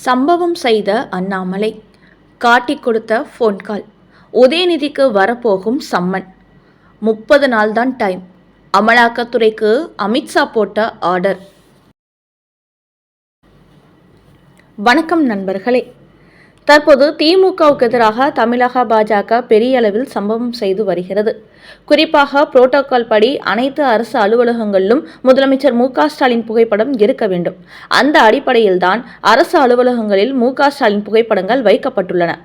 சம்பவம் செய்த அண்ணாமலை காட்டிக் கொடுத்த ஃபோன் கால். உதயநிதிக்கு வரப்போகும் சம்மன். 30 நாள் தான் டைம். அமலாக்கத்துறைக்கு அமித்ஷா போட்ட ஆர்டர். வணக்கம் நண்பர்களே. தற்போது திமுகவுக்கு எதிராக தமிழக பாஜக பெரிய அளவில் சம்பவம் செய்து வருகிறது. குறிப்பாக புரோட்டோகால் படி அனைத்து அரசு அலுவலகங்களிலும் முதலமைச்சர் மு.க.ஸ்டாலின் புகைப்படம் இருக்க வேண்டும். அந்த அடிப்படையில்தான் அரசு அலுவலகங்களில் மு.க.ஸ்டாலின் புகைப்படங்கள் வைக்கப்பட்டுள்ளன.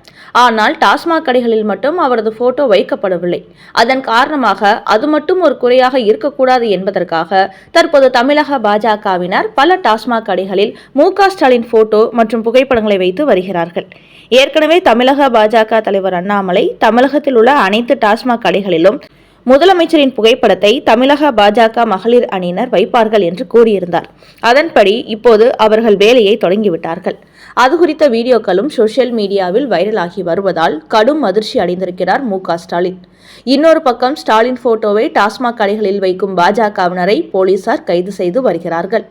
ஆனால் டாஸ்மாக் கடைகளில் மட்டும் அவரது போட்டோ வைக்கப்படவில்லை. அதன் காரணமாக அது மட்டும் ஒரு குறையாக இருக்கக்கூடாது என்பதற்காக தற்போது தமிழக பாஜகவினர் பல டாஸ்மாக் கடைகளில் மு.க.ஸ்டாலின் போட்டோ மற்றும் புகைப்படங்களை வைத்து வருகிறார்கள். ஏற்கனவே தமிழக பாஜக தலைவர் அண்ணாமலை தமிழகத்தில் உள்ள அனைத்து டாஸ்மாக் கடைகளிலும் முதலமைச்சரின் புகைப்படத்தை தமிழக பாஜக மகளிர் அணியினர் வைப்பார்கள் என்று கூறியிருந்தார். அதன்படி இப்போது அவர்கள் வேலையை தொடங்கிவிட்டார்கள். அது குறித்த வீடியோக்களும் சோசியல் மீடியாவில் வைரலாகி வருவதால் கடும் அதிர்ச்சி அடைந்திருக்கிறார் மு.க.ஸ்டாலின். இன்னொரு பக்கம் ஸ்டாலின் போட்டோவை டாஸ்மாக் கடைகளில் வைக்கும் பாஜகவினரை போலீசார் கைது செய்து வருகிறார்கள்.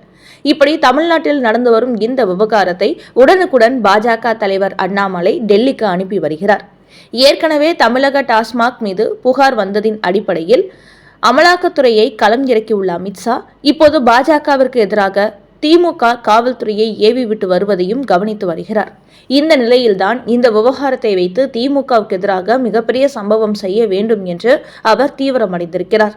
இப்படி தமிழ்நாட்டில் நடந்து வரும் இந்த விவகாரத்தை உடனுக்குடன் பாஜக தலைவர் அண்ணாமலை டெல்லிக்கு அனுப்பி வருகிறார். ஏற்கனவே தமிழக டாஸ்மாக் மீது புகார் வந்ததின் அடிப்படையில் அமலாக்கத்துறையை களம் இறக்கியுள்ள அமித்ஷா இப்போது பாஜகவிற்கு எதிராக திமுக காவல்துறையை ஏவி விட்டு வருவதையும் கவனித்து வருகிறார். இந்த நிலையில்தான் இந்த விவகாரத்தை வைத்து திமுகவுக்கு எதிராக மிகப்பெரிய சம்பவம் செய்ய வேண்டும் என்று அவர் தீவிரமடைந்திருக்கிறார்.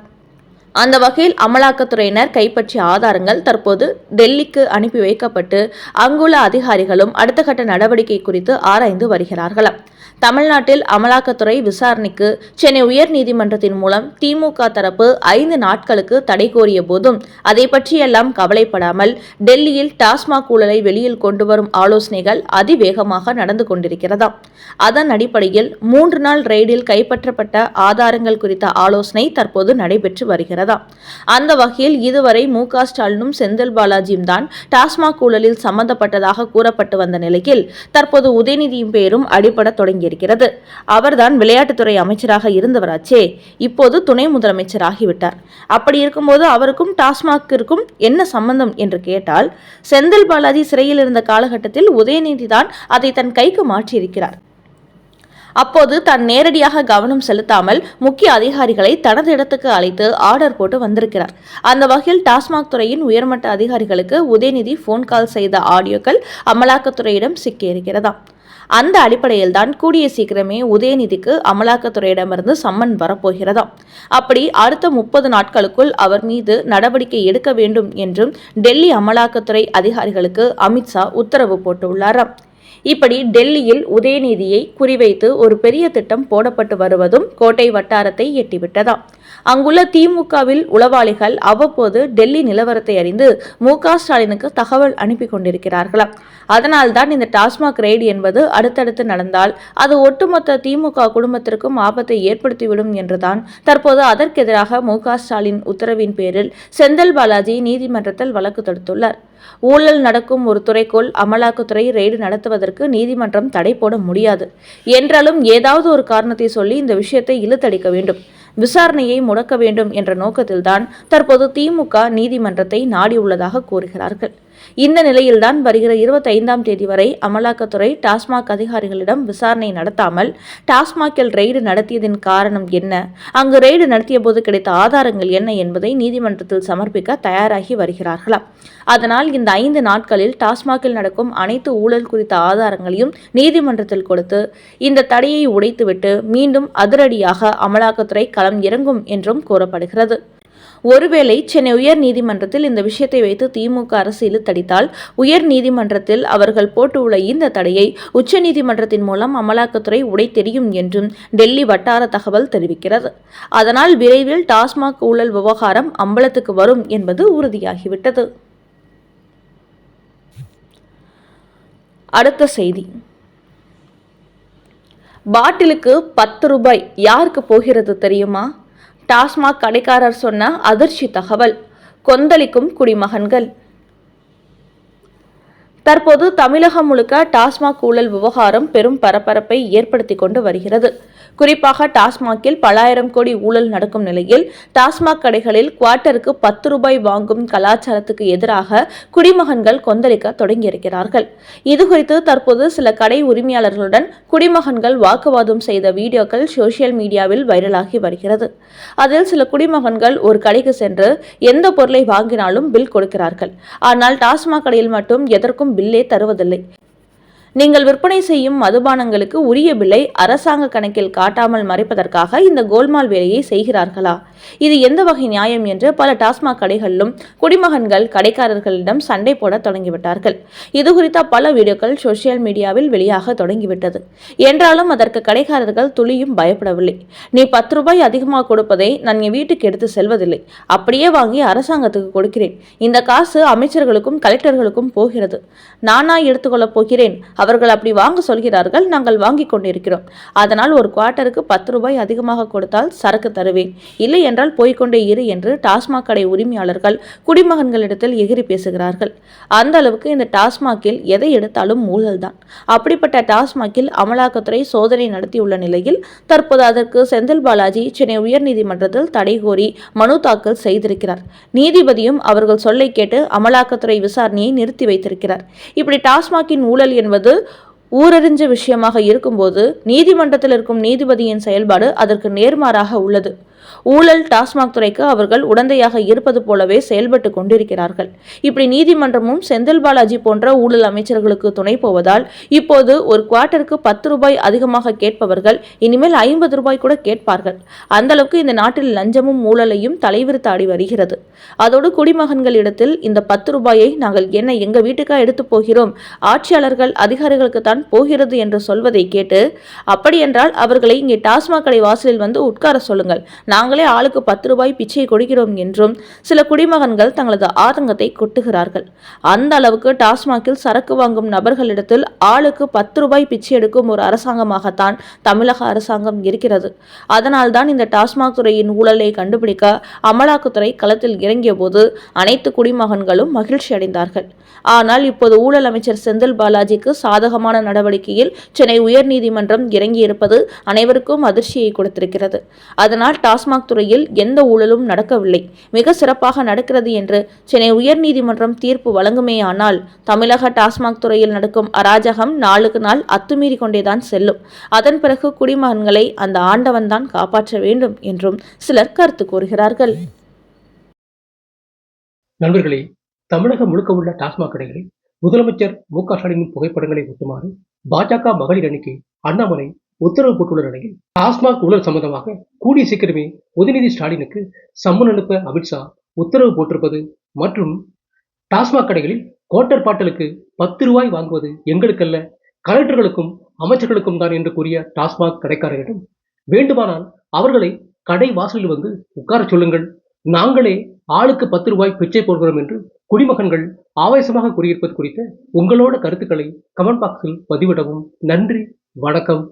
அந்த வகையில் அமலாக்கத்துறையினர் கைப்பற்றிய ஆதாரங்கள் தற்போது டெல்லிக்கு அனுப்பி வைக்கப்பட்டு அங்குள்ள அதிகாரிகளும் அடுத்த கட்ட நடவடிக்கை குறித்து ஆராய்ந்து வருகிறார்களாம். தமிழ்நாட்டில் அமலாக்கத்துறை விசாரணைக்கு சென்னை உயர்நீதிமன்றத்தின் மூலம் திமுக தரப்பு 5 நாட்களுக்கு தடை கோரிய போதும் அதை பற்றியெல்லாம் கவலைப்படாமல் டெல்லியில் டாஸ்மாக் ஊழலை வெளியில் கொண்டு வரும் ஆலோசனைகள் அதிவேகமாக நடந்து கொண்டிருக்கிறதாம். அதன் அடிப்படையில் 3 நாள் ரெய்டில் கைப்பற்றப்பட்ட ஆதாரங்கள் குறித்த ஆலோசனை தற்போது நடைபெற்று வருகிறதாம். அந்த வகையில் இதுவரை மு.க.ஸ்டாலினும் செந்தில் பாலாஜியும் தான் டாஸ்மாக் ஊழலில் சம்பந்தப்பட்டதாக கூறப்பட்டு வந்த நிலையில் தற்போது உதயநிதியின் பெயரும் அடிபட தொடங்கி இருக்கிறது. அவர்தான் விளையாட்டுத்துறை அமைச்சராக இருந்தவராச்சே, இப்போது துணை முதலமைச்சர் ஆகிவிட்டார். அப்படி இருக்கும்போது அவருக்கும் டாஸ்மாகிற்கும் என்ன சம்பந்தம் என்று கேட்டால், செந்தில் பாலாஜி சிறையில் இருந்த காலகட்டத்தில் உதயநிதி தான் அதை தன் கைக்கு மாற்றியிருக்கிறார். அப்போது தான் நேரடியாக கவனம் செலுத்தாமல் முக்கிய அதிகாரிகளை தனது இடத்துக்கு அழைத்து ஆர்டர் போட்டு வந்திருக்கிறார். அந்த வகையில் டாஸ்மாக் துறையின் உயர்மட்ட அதிகாரிகளுக்கு உதயநிதி போன் கால் செய்த ஆடியோக்கள் அமலாக்கத்துறையிடம் சிக்கியிருக்கிறதாம். அந்த அடிப்படையில் தான் கூடிய சீக்கிரமே உதயநிதிக்கு அமலாக்கத்துறையிடமிருந்து சம்மன் வரப்போகிறதாம். அப்படி அடுத்த 30 நாட்களுக்குள் அவர் மீது நடவடிக்கை எடுக்க வேண்டும் என்றும் டெல்லி அமலாக்கத்துறை அதிகாரிகளுக்கு அமித்ஷா உத்தரவு போட்டுள்ளாராம். இப்படி டெல்லியில் உதயநிதியை குறிவைத்து ஒரு பெரிய திட்டம் போடப்பட்டு வருவதும் கோட்டை வட்டாரத்தை எட்டிவிட்டதாம். அங்குள்ள திமுகவில் உளவாளிகள் அவ்வப்போது டெல்லி நிலவரத்தை அறிந்து மு.க.ஸ்டாலினுக்கு தகவல் அனுப்பி கொண்டிருக்கிறார்களாம். அதனால்தான் இந்த டாஸ்மாக் ரெய்டு என்பது அடுத்தடுத்து நடந்தால் அது ஒட்டுமொத்த திமுக குடும்பத்திற்கும் ஆபத்தை ஏற்படுத்திவிடும் என்றுதான் தற்போது அதற்கெதிராக மு.க.ஸ்டாலின் உத்தரவின் பேரில் செந்தில் பாலாஜி நீதிமன்றத்தில் வழக்கு தொடுத்துள்ளார். ஊழல் நடக்கும் ஒரு துறைக்குள் அமலாக்கத்துறை ரெய்டு நடத்துவதற்கு நீதிமன்றம் தடை போட முடியாது என்றாலும் ஏதாவது ஒரு காரணத்தை சொல்லி இந்த விஷயத்தை இழுத்தடிக்க வேண்டும், விசாரணையை முடக்க வேண்டும் என்ற நோக்கத்தில்தான் தற்போது திமுக நீதிமன்றத்தை நாடியுள்ளதாக கூறுகிறார்கள். இந்த நிலையில்தான் வருகிற 25ஆம் தேதி வரை அமலாக்கத்துறை டாஸ்மாக் அதிகாரிகளிடம் விசாரணை நடத்தாமல் டாஸ்மாகில் ரெய்டு நடத்தியதின் காரணம் என்ன, அங்கு ரெய்டு நடத்திய போது கிடைத்த ஆதாரங்கள் என்ன என்பதை நீதிமன்றத்தில் சமர்ப்பிக்க தயாராகி வருகிறார்களாம். அதனால் இந்த 5 நாட்களில் டாஸ்மாகில் நடக்கும் அனைத்து ஊழல் குறித்த ஆதாரங்களையும் நீதிமன்றத்தில் கொடுத்து இந்த தடையை உடைத்துவிட்டு மீண்டும் அதிரடியாக அமலாக்கத்துறை களம் இறங்கும் என்றும் கூறப்படுகிறது. ஒருவேளை சென்னை உயர் நீதிமன்றத்தில் இந்த விஷயத்தை வைத்து திமுக அரசு இழுத்தடித்தால் உயர் நீதிமன்றத்தில் அவர்கள் போட்டுள்ள இந்த தடையை உச்சநீதிமன்றத்தின் மூலம் அமலாக்கத்துறை உடைத்தெறியும் என்றும் டெல்லி வட்டார தகவல் தெரிவிக்கிறது. அதனால் விரைவில் டாஸ்மாக் ஊழல் விவகாரம் அம்பலத்துக்கு வரும் என்பது உறுதியாகிவிட்டது. அடுத்த செய்தி. பாட்டிலுக்கு 10 ரூபாய் யாருக்கு போகிறது தெரியுமா? டாஸ்மாக் கடைக்காரர் சொன்ன அதிர்ச்சி தகவல். கொந்தளிக்கும் குடிமகன்கள். தற்போது தமிழகம் முழுக்க டாஸ்மாக் ஊழல் விவகாரம் பெரும் பரபரப்பை ஏற்படுத்தி கொண்டு வருகிறது. குறிப்பாக டாஸ்மாகில் பல ஆயிரம் கோடி ஊழல் நடக்கும் நிலையில் டாஸ்மாக் கடைகளில் குவார்ட்டருக்கு 10 ரூபாய் வாங்கும் கலாச்சாரத்துக்கு எதிராக குடிமகன்கள் கொந்தளிக்க தொடங்கியிருக்கிறார்கள். இதுகுறித்து தற்போது சில கடை உரிமையாளர்களுடன் குடிமகன்கள் வாக்குவாதம் செய்த வீடியோக்கள் சோசியல் மீடியாவில் வைரலாகி வருகிறது. அதில் சில குடிமகன்கள் ஒரு கடைக்கு சென்று எந்த பொருளை வாங்கினாலும் பில் கொடுக்கிறார்கள். ஆனால் டாஸ்மாக் கடையில் மட்டும் எதற்கும் பில்லே தருவதில்லை. நீங்கள் விற்பனை செய்யும் மதுபானங்களுக்கு உரிய பில்லை அரசாங்க கணக்கில் காட்டாமல் மறைப்பதற்காக இந்த கோல்மால் வேலையை செய்கிறார்களா? இது எந்த வகை நியாயம் என்று பல டாஸ்மாக் கடைகளிலும் குடிமகன்கள் கடைக்காரர்களிடம் சண்டை போட தொடங்கிவிட்டார்கள். இதுகுறித்த பல வீடியோக்கள் சோசியல் மீடியாவில் வெளியாக தொடங்கிவிட்டது. என்றாலும் அதற்கு கடைக்காரர்கள் துளியும் பயப்படவில்லை. நீ 10 ரூபாய் அதிகமாக கொடுப்பதை நான் என் வீட்டுக்கு எடுத்து செல்வதில்லை, அப்படியே வாங்கி அரசாங்கத்துக்கு கொடுக்கிறேன். இந்த காசு அமைச்சர்களுக்கும் கலெக்டர்களுக்கும் போகிறது. நானா எடுத்துக்கொள்ளப் போகிறேன். அவர்கள் அப்படி வாங்க சொல்கிறார்கள், நாங்கள் வாங்கிக் கொண்டிருக்கிறோம். அதனால் ஒரு குவார்ட்டருக்கு 10 ரூபாய் அதிகமாக கொடுத்தால் சரக்கு தருவேன், இல்லை என்றால் போய்கொண்டே இரு என்று டாஸ்மாக் கடை உரிமையாளர்கள் குடிமகன்களிடத்தில் எகிரி பேசுகிறார்கள். அந்த அளவுக்கு இந்த டாஸ்மாகில் எதை எடுத்தாலும் ஊழல்தான். அப்படிப்பட்ட டாஸ்மாகில் அமலாக்கத்துறை சோதனை நடத்தியுள்ள நிலையில் தற்போது அதற்கு செந்தில் பாலாஜி சென்னை உயர்நீதிமன்றத்தில் தடை கோரி மனு தாக்கல் செய்திருக்கிறார். நீதிபதியும் அவர்கள் சொல்லை கேட்டு அமலாக்கத்துறை விசாரணையை நிறுத்தி வைத்திருக்கிறார். இப்படி டாஸ்மாகின் ஊழல் என்பது ஊரறிஞ்ச விஷயமாக இருக்கும்போது நீதிமன்றத்தில் இருக்கும் நீதிபதியின் செயல்பாடு அதற்கு நேர்மாறாக உள்ளது. ஊழல் டாஸ்மாக் துறைக்கு அவர்கள் உடந்தையாக இருப்பது போலவே செயல்பட்டு கொண்டிருக்கிறார்கள். இப்படி நீதிமன்றமும் செந்தில் பாலாஜி போன்ற ஊழல் அமைச்சர்களுக்கு துணை போவதால் இப்போது ஒரு குவார்ட்டருக்கு 10 ரூபாய் அதிகமாக கேட்பவர்கள் இனிமேல் 50 ரூபாய் கூட கேட்பார்கள். அந்த அளவுக்கு இந்த நாட்டில் லஞ்சமும் ஊழலையும் தலைவிரித்தாடி வருகிறது. அதோடு குடிமகன்களிடத்தில் இந்த 10 ரூபாயை நாங்கள் என்ன எங்க வீட்டுக்கா எடுத்து போகிறோம், ஆட்சியாளர்கள் அதிகாரிகளுக்கு தான் போகிறது என்று சொல்வதை கேட்டு, அப்படியென்றால் அவர்களை இங்கே டாஸ்மாக் கடை வாசலில் வந்து உட்கார சொல்லுங்கள், நாங்களே ஆளுக்கு 10 ரூபாய் பிச்சை கொடுக்கிறோம் என்றும் சில குடிமகன்கள் தங்களது ஆதங்கத்தை கொட்டுகிறார்கள். அந்த அளவுக்கு டாஸ்மாகில் சரக்கு வாங்கும் நபர்களிடத்தில் ஆளுக்கு 10 ரூபாய் பிச்சை எடுக்கும் ஒரு அரசாங்கமாகத்தான் தமிழக அரசாங்கம் இருக்கிறது. அதனால்தான் இந்த டாஸ்மாக் துறையின் ஊழலை கண்டுபிடிக்க அமலாக்கத்துறை களத்தில் இறங்கிய போது அனைத்து குடிமகன்களும் மகிழ்ச்சி அடைந்தார்கள். ஆனால் இப்போது ஊழல் அமைச்சர் செந்தில் பாலாஜிக்கு சாதகமான நடவடிக்கையில் சென்னை உயர்நீதிமன்றம் இறங்கியிருப்பது அனைவருக்கும் அதிர்ச்சியை கொடுத்திருக்கிறது. அதனால் டாஸ்மாக் துறையில் எந்த ஊழலும் நடக்கவில்லை, மிக சிறப்பாக நடக்கிறது என்று சென்னை உயர்நீதிமன்றம் தீர்ப்பு வழங்குமேயானால் தமிழக டாஸ்மாக் துறையில் நடக்கும் அராஜகம் நாளுக்கு நாள் அத்துமீறி கொண்டேதான் செல்லும். அதன் பிறகு குடிமகன்களை அந்த ஆண்டவன் தான் காப்பாற்ற வேண்டும் என்றும் சிலர் கருத்து கூறுகிறார்கள். நண்பர்களே, தமிழகம் முழுக்க உள்ள டாஸ்மாக் கடைகளில் முதலமைச்சர் மு.க. ஸ்டாலினின் புகைப்படங்களை ஒட்டுமாறு பாஜக மகளிர் அணிக்கு அண்ணாமலை உத்தரவு போட்டுள்ள நிலையில் டாஸ்மாக் ஊழல் சம்பந்தமாக கூடிய சீக்கிரமே உதயநிதி ஸ்டாலினுக்கு சம்மன் அனுப்ப அமித்ஷா உத்தரவு போட்டிருப்பது மற்றும் டாஸ்மாக் கடைகளில் குவார்ட்டர் பாட்டலுக்கு 10 ரூபாய் வாங்குவது எங்களுக்கல்ல, கலெக்டர்களுக்கும் அமைச்சர்களுக்கும் தான் என்று கூறிய டாஸ்மாக் கடைக்காரர்களிடம் வேண்டுமானால் அவர்களை கடை வாசலில் வந்து உட்கார சொல்லுங்கள், நாங்களே ஆளுக்கு 10 ரூபாய் பிச்சை போடுகிறோம் என்று குடிமகன்கள் ஆவேசமாக கூறியிருப்பது குறித்த உங்களோட கருத்துக்களை கமெண்ட் பாக்ஸில் பதிவிடவும். நன்றி, வணக்கம்.